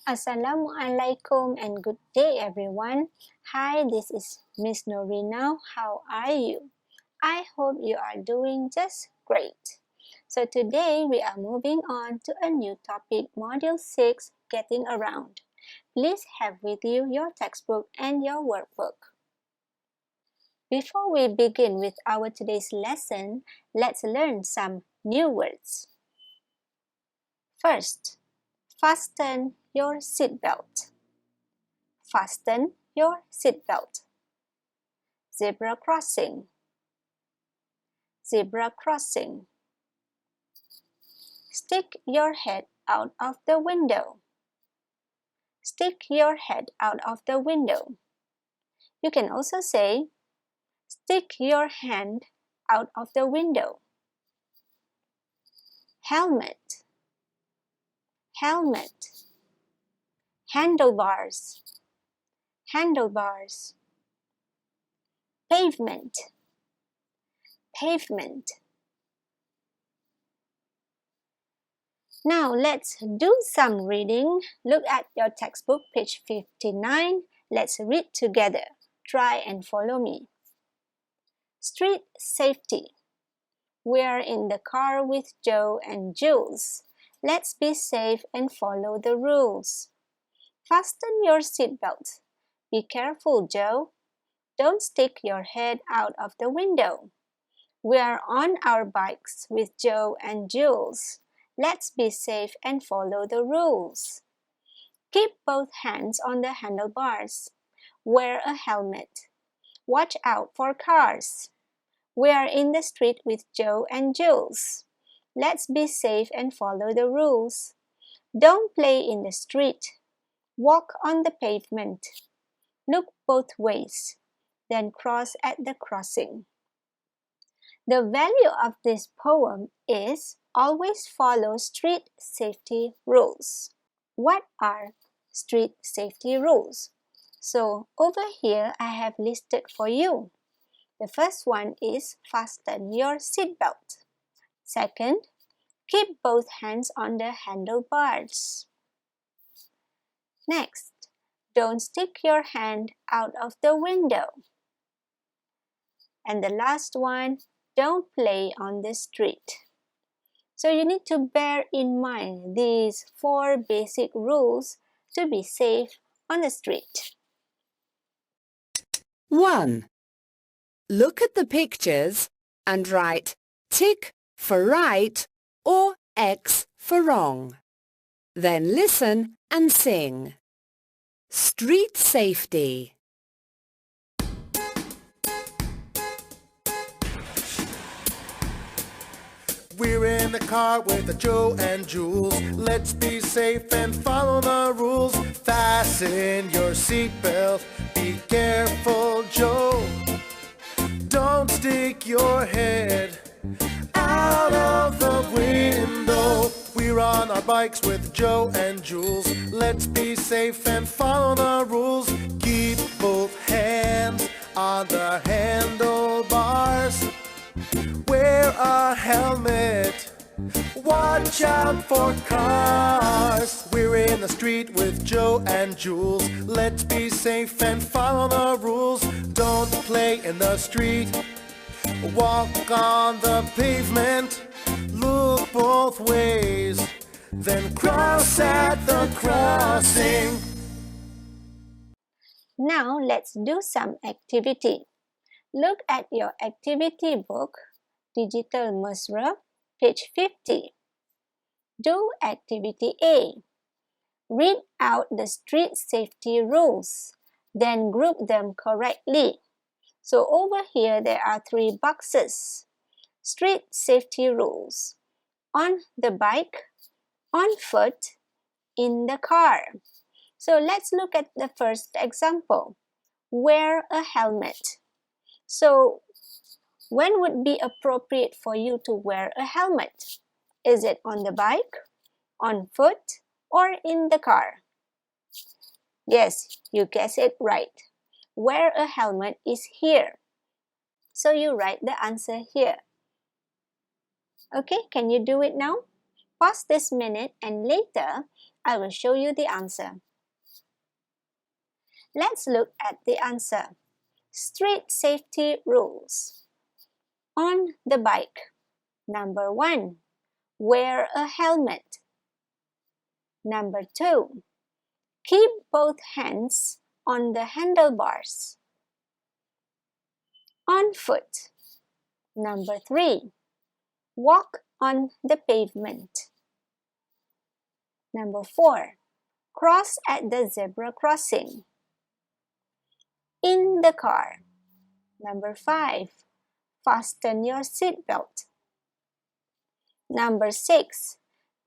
Assalamualaikum and good day everyone. Hi, this is Miss Norina. How are you? I hope you are doing just great. So today we are moving on to a new topic, Module 6, Getting Around. Please have with you your textbook and your workbook. Before we begin with our today's lesson, let's learn some new words. First, fasten your seatbelt. Fasten your seatbelt. Zebra crossing. Zebra crossing. Stick your head out of the window. Stick your head out of the window. You can also say, stick your hand out of the window. Helmet. Helmet. Handlebars. Handlebars. Pavement. Pavement. Now let's do some reading. Look at your textbook, page 59. Let's read together. Try and follow me. Street safety. We're in the car with Joe and Jules. Let's be safe and follow the rules. Fasten your seatbelt. Be careful, Joe. Don't stick your head out of the window. We're on our bikes with Joe and Jules. Let's be safe and follow the rules. Keep both hands on the handlebars. Wear a helmet. Watch out for cars. We are in the street with Joe and Jules. Let's be safe and follow the rules. Don't play in the street. Walk on the pavement. Look both ways. Then cross at the crossing. The value of this poem is always follow street safety rules. What are street safety rules? So over here I have listed for you. The first one is fasten your seatbelt. Second, keep both hands on the handlebars. Next, don't stick your hand out of the window. And the last one, don't play on the street. So you need to bear in mind these 4 basic rules to be safe on the street. 1. Look at the pictures and write tick for right or X for wrong. Then listen and sing. Street safety. We're in the car with Joe and Jules. Let's be safe and follow the rules. Fasten your seatbelt. Be careful, Joe. Don't stick your head out of the window. We're on our bikes with Joe and Jules. Let's be safe and follow the rules. Keep both hands on the handlebars. Wear a helmet. Watch out for cars. We're in the street with Joe and Jules. Let's be safe and follow the rules. Don't play in the street. Walk on the pavement. Look both ways. Then cross at the crossing. Now let's do some activity. Look at your activity book, Digital Mesra, page 50. Do activity A. Read out the street safety rules, then group them correctly. So over here there are 3 boxes. Street safety rules. On the bike, on foot, in the car. So let's look at the first example. Wear a helmet. So when would be appropriate for you to wear a helmet? Is it on the bike, on foot, or in the car? Yes, you guessed it right. Wear a helmet is here. So you write the answer here. Okay, can you do it now? Pause this minute and later I will show you the answer. Let's look at the answer. Street safety rules. On the bike. Number 1. Wear a helmet. Number 2. Keep both hands on the handlebars. On foot. Number 3. Walk on the pavement. Number 4. Cross at the zebra crossing. In the car. Number 5. Fasten your seatbelt. Number 6.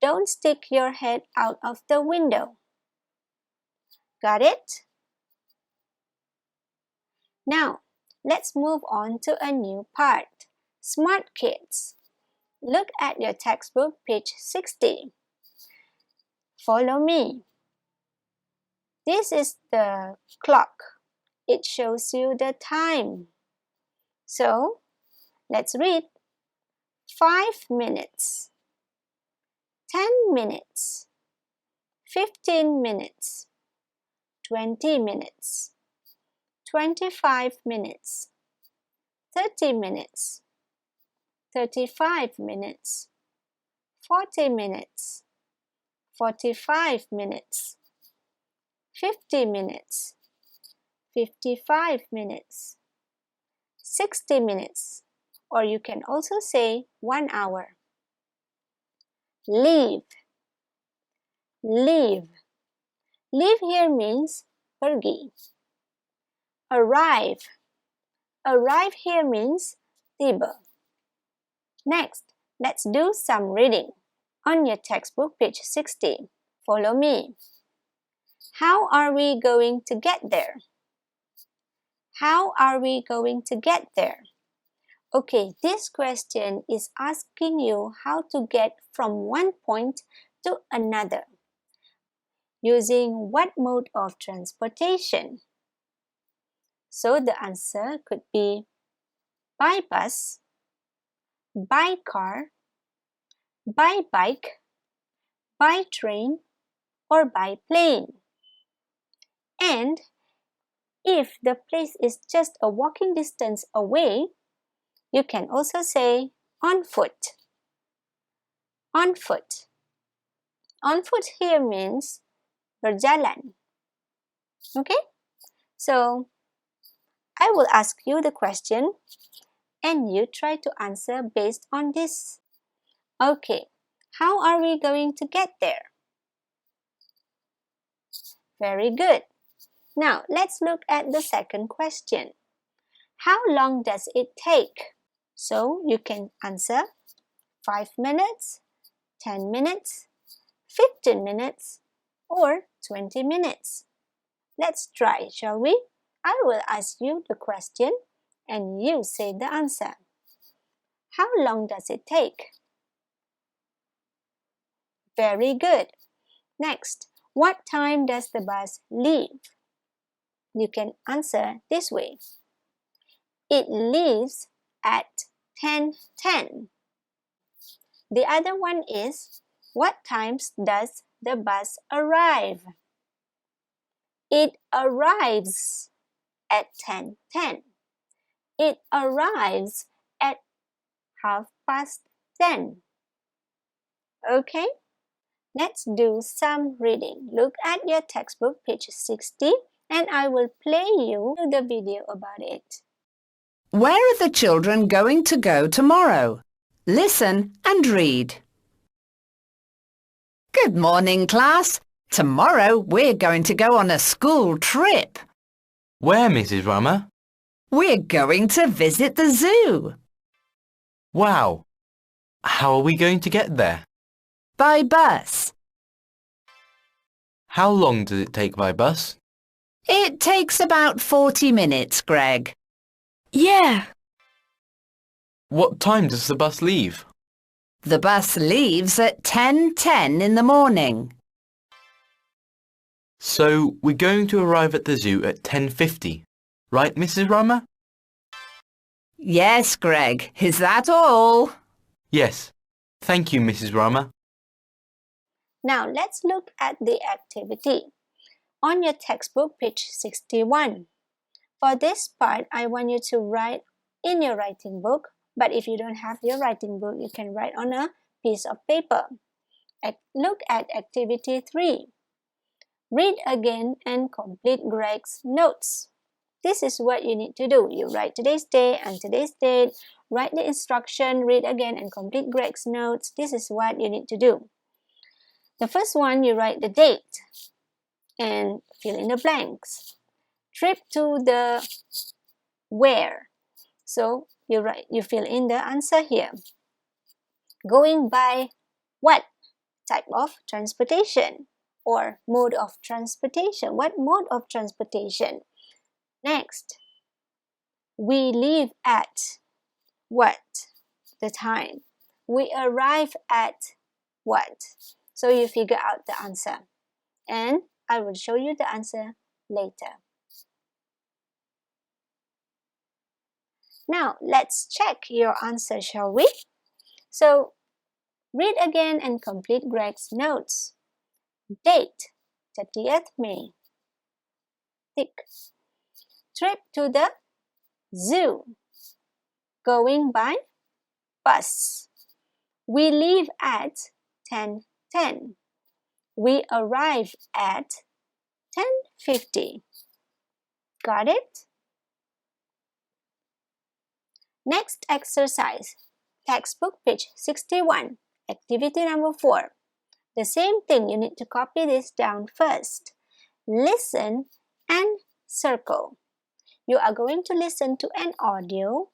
Don't stick your head out of the window. Got it? Now, let's move on to a new part. Smart kids. Look at your textbook, page 60. Follow me. This is the clock. It shows you the time. So, let's read. 5 minutes, 10 minutes, 15 minutes, 20 minutes, 25 minutes, 30 minutes, 35 minutes, 40 minutes, 45 minutes, 50 minutes, 55 minutes, 60 minutes, or you can also say 1 hour. Leave. Leave. Leave here means pergi. Arrive. Arrive here means tiba. Next, let's do some reading. On your textbook, page 60. Follow me. How are we going to get there? How are we going to get there? Okay, this question is asking you how to get from one point to another. Using what mode of transportation? So the answer could be by bus, by car, by bike, by train, or by plane. And if the place is just a walking distance away, you can also say on foot. On foot. On foot here means berjalan. Okay? So, I will ask you the question and you try to answer based on this. Okay, how are we going to get there? Very good. Now, let's look at the second question. How long does it take? So, you can answer 5 minutes, 10 minutes, 15 minutes, or 20 minutes. Let's try, shall we? I will ask you the question and you say the answer. How long does it take? Very good. Next, what time does the bus leave? You can answer this way. It leaves at 10:10. The other one is, what times does the bus arrive? It arrives at 10:10. It arrives at 10:30. Okay? Let's do some reading. Look at your textbook, page 60, and I will play you the video about it. Where are the children going to go tomorrow? Listen and read. Good morning, class. Tomorrow we're going to go on a school trip. Where, Mrs. Rama? We're going to visit the zoo. Wow! How are we going to get there? By bus. How long does it take by bus? It takes about 40 minutes, Greg. Yeah. What time does the bus leave? The bus leaves at 10:10 in the morning. So we're going to arrive at the zoo at 10:50, right, Mrs. Rama? Yes, Greg. Is that all? Yes. Thank you, Mrs. Rama. Now let's look at the activity. On your textbook, page 61. For this part, I want you to write in your writing book, but if you don't have your writing book, you can write on a piece of paper. Look at activity 3. Read again and complete Greg's notes. This is what you need to do. You write today's day and today's date, write the instruction, read again and complete Greg's notes. This is what you need to do. The first one, you write the date and fill in the blanks. Trip to the where. So you fill in the answer here. Going by what type of transportation or mode of transportation? What mode of transportation? Next, we leave at what? The time. We arrive at what? So you figure out the answer. And I will show you the answer later. Now, let's check your answer, shall we? So, read again and complete Greg's notes. Date, 30th May. Tick. Trip to the zoo. Going by bus. We leave at 10:10. We arrive at 10:50. Got it? Next exercise, textbook page 61, activity number 4. The same thing, you need to copy this down first. Listen and circle. You are going to listen to an audio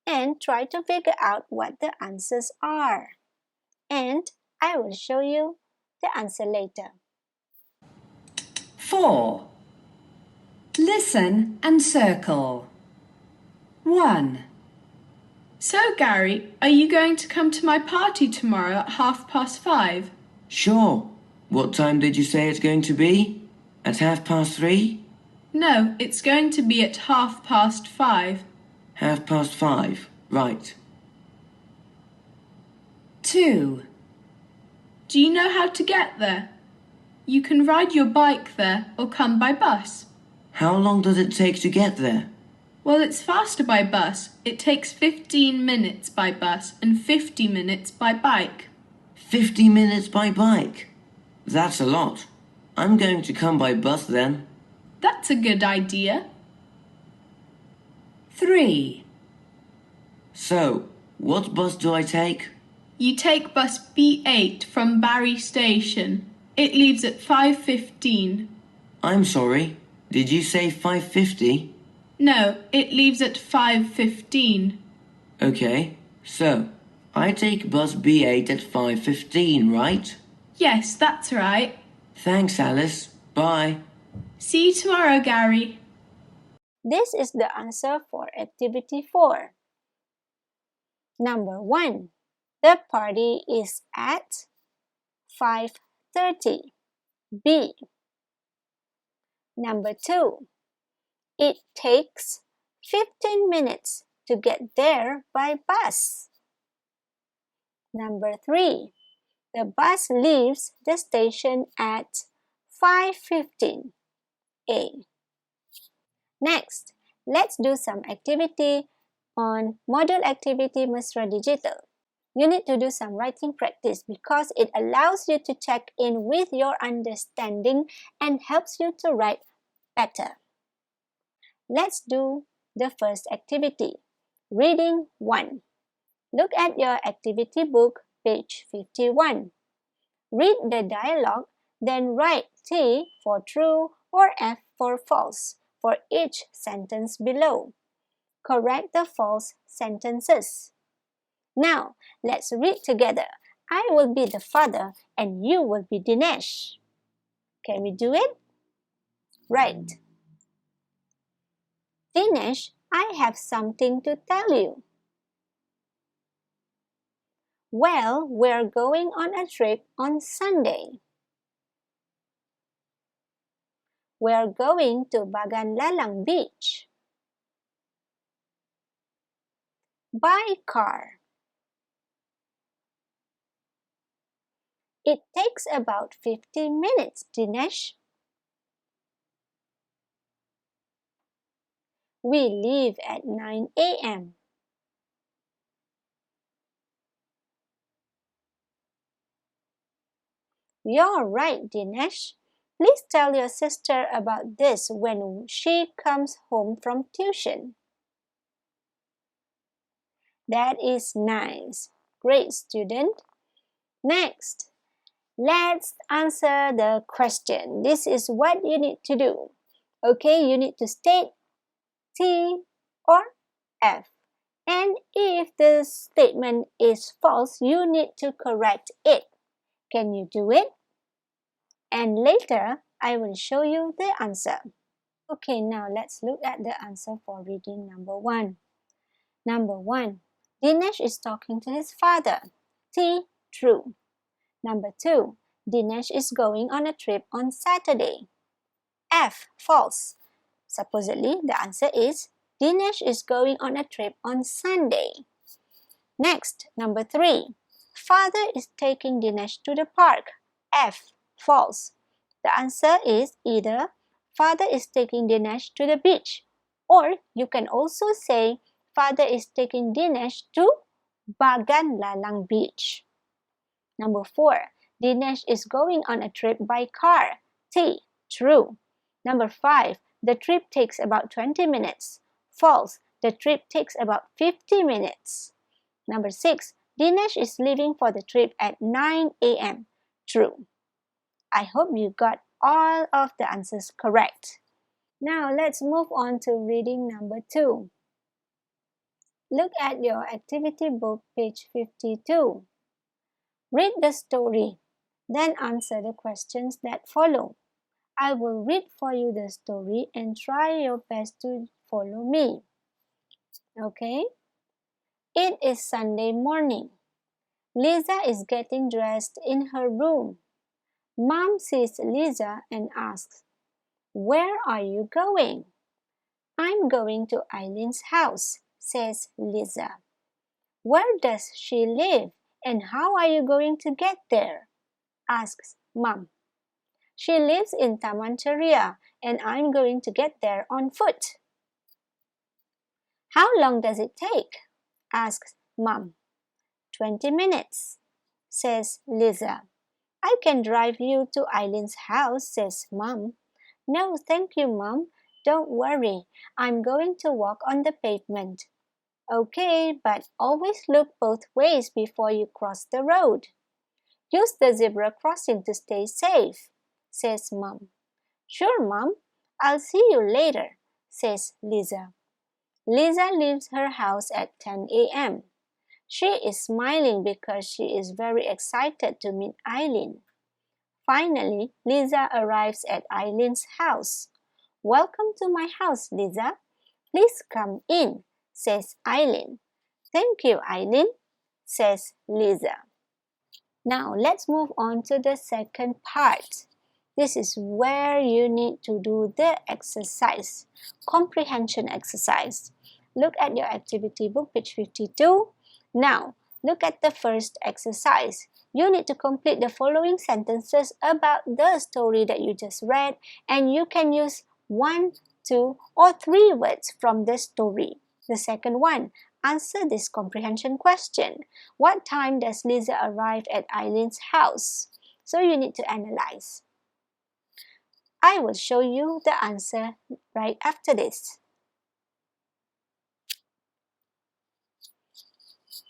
and try to figure out what the answers are. And I will show you the answer later. 4. Listen and circle. 1. So, Gary, are you going to come to my party tomorrow at 5:30? Sure. What time did you say it's going to be? At 3:30? No, it's going to be at 5:30. 5:30, right. 2. Do you know how to get there? You can ride your bike there or come by bus. How long does it take to get there? Well, it's faster by bus. It takes 15 minutes by bus and 50 minutes by bike. 50 minutes by bike. That's a lot. I'm going to come by bus then. That's a good idea. 3. So, what bus do I take? You take bus B8 from Barry Station. It leaves at 5:15. I'm sorry. Did you say 5:50? No, it leaves at 5:15. Okay, so I take bus B8 at 5:15, right? Yes, that's right. Thanks, Alice. Bye. See you tomorrow, Gary. This is the answer for activity 4. Number 1. The party is at 5:30. B. Number 2. It takes 15 minutes to get there by bus. Number 3. The bus leaves the station at 5:15. A. Next, let's do some activity on module activity Mesra Digital. You need to do some writing practice because it allows you to check in with your understanding and helps you to write better. Let's do the first activity. Reading 1. Look at your activity book, page 51. Read the dialogue, then write T for true or F for false for each sentence below. Correct the false sentences. Now, let's read together. I will be the father and you will be Dinesh. Can we do it? Right. Dinesh, I have something to tell you. Well, we're going on a trip on Sunday. We're going to Bagan Lalang Beach. By car. It takes about 50 minutes, Dinesh. We leave at 9 a.m. You're right, Dinesh. Please tell your sister about this when she comes home from tuition. That is nice. Great, student. Next, let's answer the question. This is what you need to do. Okay, you need to state T or F. And if the statement is false, you need to correct it. Can you do it? And later, I will show you the answer. Okay, now let's look at the answer for reading number 1. Number 1, Dinesh is talking to his father. T, true. Number 2, Dinesh is going on a trip on Saturday. F, false. Supposedly, the answer is Dinesh is going on a trip on Sunday. Next, number 3, father is taking Dinesh to the park. F, false. The answer is either father is taking Dinesh to the beach, or you can also say father is taking Dinesh to Bagan Lalang Beach. Number 4, Dinesh is going on a trip by car. T, true. Number 5, the trip takes about 20 minutes. False. The trip takes about 50 minutes. Number 6, Dinesh is leaving for the trip at 9 a.m. True. I hope you got all of the answers correct. Now let's move on to reading number 2. Look at your activity book, page 52. Read the story, then answer the questions that follow. I will read for you the story and try your best to follow me. Okay? It is Sunday morning. Lisa is getting dressed in her room. Mom sees Lisa and asks, "Where are you going?" "I'm going to Eileen's house," says Lisa. "Where does she live and how are you going to get there?" asks Mom. "She lives in Taman Ceria and I'm going to get there on foot." "How long does it take?" asks Mom. 20 minutes, says Lisa. "I can drive you to Eileen's house," says Mom. "No, thank you, Mom. Don't worry. I'm going to walk on the pavement." "Okay, but always look both ways before you cross the road. Use the zebra crossing to stay safe," says Mom. "Sure, Mom. I'll see you later," says Lisa. Lisa leaves her house at 10 a.m. She is smiling because she is very excited to meet Eileen. Finally, Lisa arrives at Eileen's house. "Welcome to my house, Lisa. Please come in," says Eileen. "Thank you, Eileen," says Lisa. Now let's move on to the second part. This is where you need to do the exercise, comprehension exercise. Look at your activity book, page 52. Now, look at the first exercise. You need to complete the following sentences about the story that you just read, and you can use 1, 2, or 3 words from the story. The second one, answer this comprehension question. What time does Lisa arrive at Eileen's house? So you need to analyze. I will show you the answer right after this.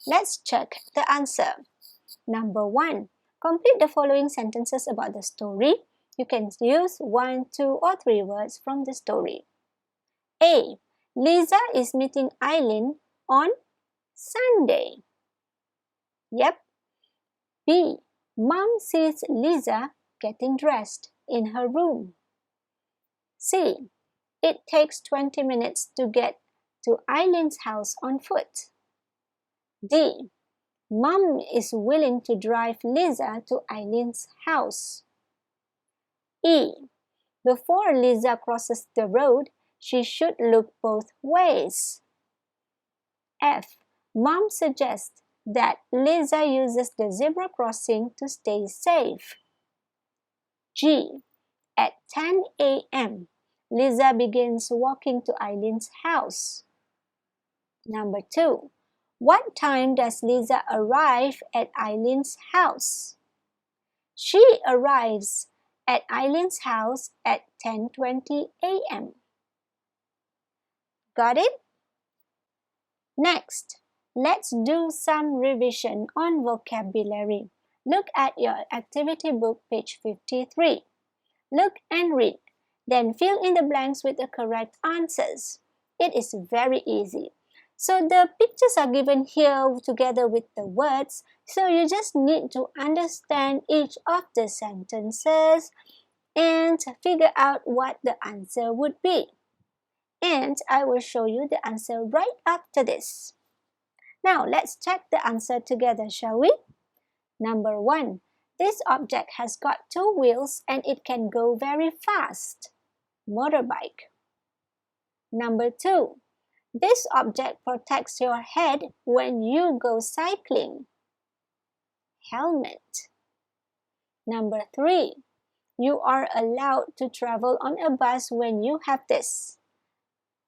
Let's check the answer. Number 1. Complete the following sentences about the story. You can use 1, 2, or 3 words from the story. A. Lisa is meeting Eileen on Sunday. Yep. B. Mom sees Lisa getting dressed in her room. C. It takes 20 minutes to get to Eileen's house on foot. D. Mom is willing to drive Lisa to Eileen's house. E. Before Lisa crosses the road, she should look both ways. F. Mom suggests that Lisa uses the zebra crossing to stay safe. G. At 10 a.m., Lisa begins walking to Eileen's house. Number 2. What time does Lisa arrive at Eileen's house? She arrives at Eileen's house at 10:20 a.m. Got it? Next, let's do some revision on vocabulary. Look at your activity book, page 53. Look and read. Then fill in the blanks with the correct answers. It is very easy. So the pictures are given here together with the words. So you just need to understand each of the sentences and figure out what the answer would be. And I will show you the answer right after this. Now let's check the answer together, shall we? Number 1. This object has got 2 wheels and it can go very fast. Motorbike. Number 2. This object protects your head when you go cycling. Helmet. Number 3. You are allowed to travel on a bus when you have this.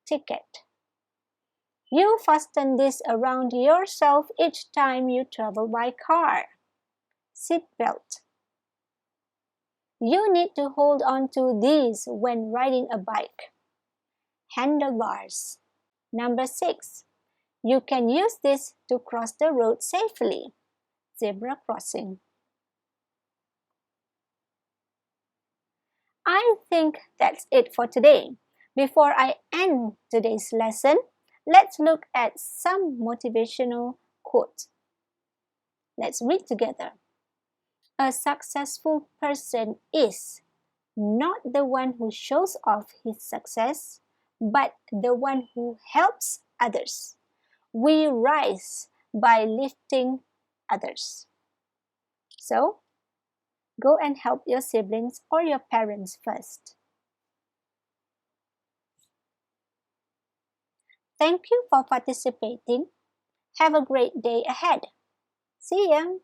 Ticket. You fasten this around yourself each time you travel by car. Seat belt. You need to hold on to these when riding a bike. Handlebars. Number 6. You can use this to cross the road safely. Zebra crossing. I think that's it for today. Before I end today's lesson, let's look at some motivational quotes. Let's read together. A successful person is not the one who shows off his success, but the one who helps others. We rise by lifting others. So, go and help your siblings or your parents first. Thank you for participating. Have a great day ahead. See ya!